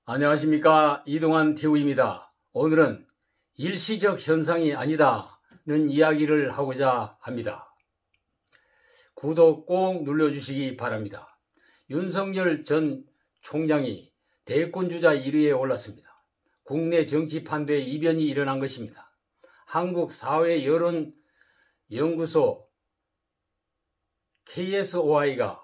안녕하십니까, 이동환 TV입니다. 오늘은 일시적 현상이 아니다는 이야기를 하고자 합니다. 구독 꼭 눌러주시기 바랍니다. 윤석열 전 총장이 대권주자 1위에 올랐습니다. 국내 정치 판도에 이변이 일어난 것입니다. 한국사회여론연구소 KSOI가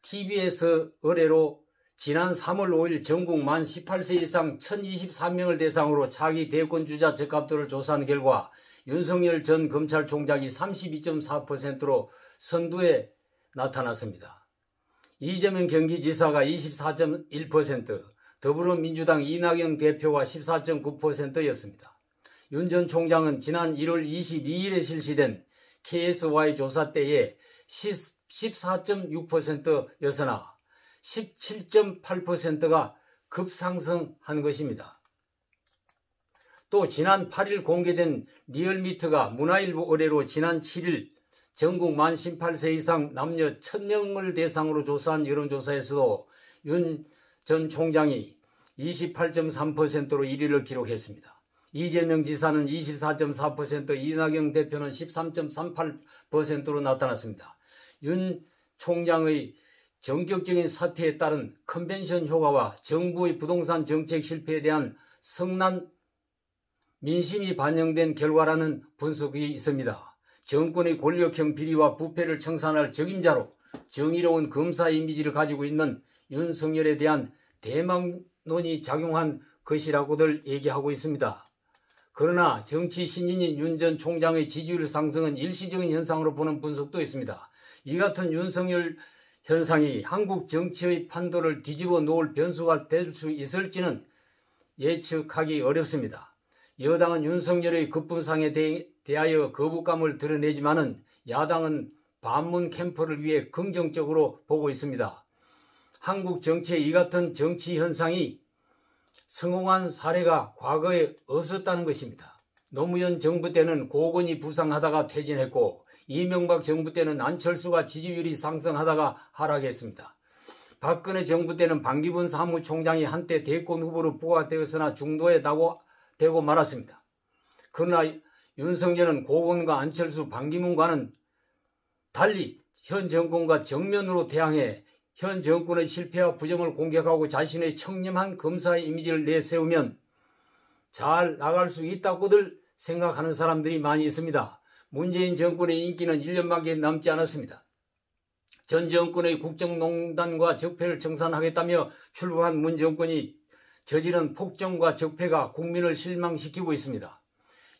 TBS 의뢰로 지난 3월 5일 전국 만 18세 이상 1023명을 대상으로 차기 대권주자 적합도를 조사한 결과 윤석열 전 검찰총장이 32.4%로 선두에 나타났습니다. 이재명 경기지사가 24.1%, 더불어민주당 이낙연 대표가 14.9%였습니다. 윤 전 총장은 지난 1월 22일에 실시된 KSY 조사 때에 14.6%였으나 17.8%가 급상승한 것입니다. 또 지난 8일 공개된 리얼미터가 문화일보 의뢰로 지난 7일 전국 만 18세 이상 남녀 1000명을 대상으로 조사한 여론조사에서도 윤 전 총장이 28.3%로 1위를 기록했습니다. 이재명 지사는 24.4%, 이낙연 대표는 13.38%로 나타났습니다. 윤 총장의 전격적인 사퇴에 따른 컨벤션 효과와 정부의 부동산 정책 실패에 대한 성난 민심이 반영된 결과라는 분석이 있습니다. 정권의 권력형 비리와 부패를 청산할 적임자로 정의로운 검사 이미지를 가지고 있는 윤석열에 대한 대망론이 작용한 것이라고들 얘기하고 있습니다. 그러나 정치 신인인 윤 전 총장의 지지율 상승은 일시적인 현상으로 보는 분석도 있습니다. 이 같은 윤석열 현상이 한국 정치의 판도를 뒤집어 놓을 변수가 될 수 있을지는 예측하기 어렵습니다. 여당은 윤석열의 급분상에 대하여 거부감을 드러내지만은 야당은 반문 캠프를 위해 긍정적으로 보고 있습니다. 한국 정치의 이 같은 정치 현상이 성공한 사례가 과거에 없었다는 것입니다. 노무현 정부 때는 고건이 부상하다가 퇴진했고 이명박 정부 때는 안철수가 지지율이 상승하다가 하락했습니다. 박근혜 정부 때는 반기문 사무총장이 한때 대권 후보로 부각되었으나 중도에 되고 말았습니다. 그러나 윤석열은 고건과 안철수, 반기문과는 달리 현 정권과 정면으로 대항해 현 정권의 실패와 부정을 공격하고 자신의 청렴한 검사의 이미지를 내세우면 잘 나갈 수 있다고들 생각하는 사람들이 많이 있습니다. 문재인 정권의 인기는 1년밖에 남지 않았습니다. 전 정권의 국정농단과 적폐를 청산하겠다며 출범한 문 정권이 저지른 폭정과 적폐가 국민을 실망시키고 있습니다.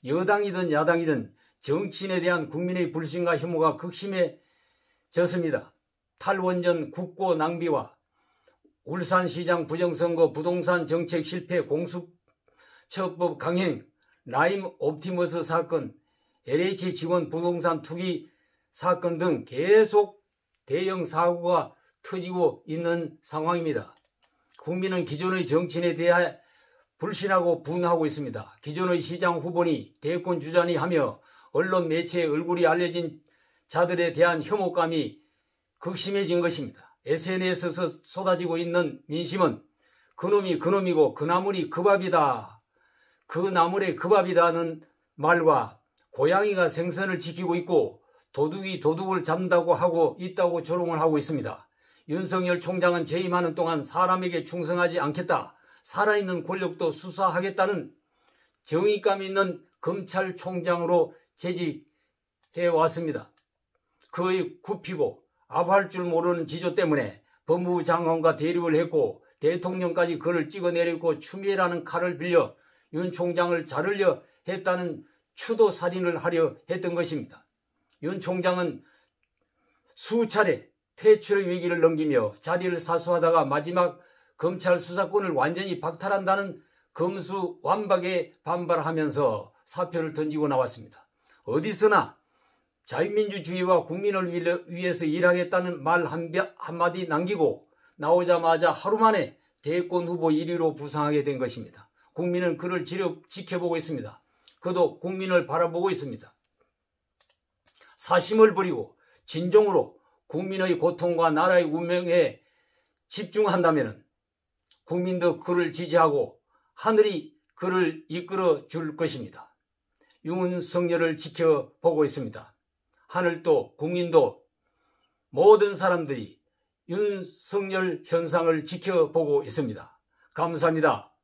여당이든 야당이든 정치인에 대한 국민의 불신과 혐오가 극심해졌습니다. 탈원전 국고 낭비와 울산시장 부정선거, 부동산 정책 실패, 공수처법 강행, 라임 옵티머스 사건, LH 직원 부동산 투기 사건 등 계속 대형 사고가 터지고 있는 상황입니다. 국민은 기존의 정치인에 대해 불신하고 분노하고 있습니다. 기존의 시장 후보니 대권 주자니 하며 언론 매체에 얼굴이 알려진 자들에 대한 혐오감이 극심해진 것입니다. SNS에서 쏟아지고 있는 민심은 그놈이 그놈이고 그 나물이 그 밥이다, 그 나물에 그 밥이다는 말과 고양이가 생선을 지키고 있고 도둑이 도둑을 잡는다고 하고 있다고 조롱을 하고 있습니다. 윤석열 총장은 재임하는 동안 사람에게 충성하지 않겠다, 살아있는 권력도 수사하겠다는 정의감 있는 검찰총장으로 재직해왔습니다. 그의 굽히고 아부할 줄 모르는 지조 때문에 법무부 장관과 대립을 했고 대통령까지 그를 찍어내렸고 추미애라는 칼을 빌려 윤 총장을 자르려 했다는 추도살인을 하려 했던 것입니다. 윤 총장은 수차례 퇴출의 위기를 넘기며 자리를 사수하다가 마지막 검찰 수사권을 완전히 박탈한다는 검수완박에 반발하면서 사표를 던지고 나왔습니다. 어디서나 자유민주주의와 국민을 위해서 일하겠다는 말 한마디 남기고 나오자마자 하루 만에 대권 후보 1위로 부상하게 된 것입니다. 국민은 그를 지켜보고 있습니다. 그도 국민을 바라보고 있습니다. 사심을 버리고 진정으로 국민의 고통과 나라의 운명에 집중한다면 국민도 그를 지지하고 하늘이 그를 이끌어 줄 것입니다. 윤석열을 지켜보고 있습니다. 하늘도 국민도 모든 사람들이 윤석열 현상을 지켜보고 있습니다. 감사합니다.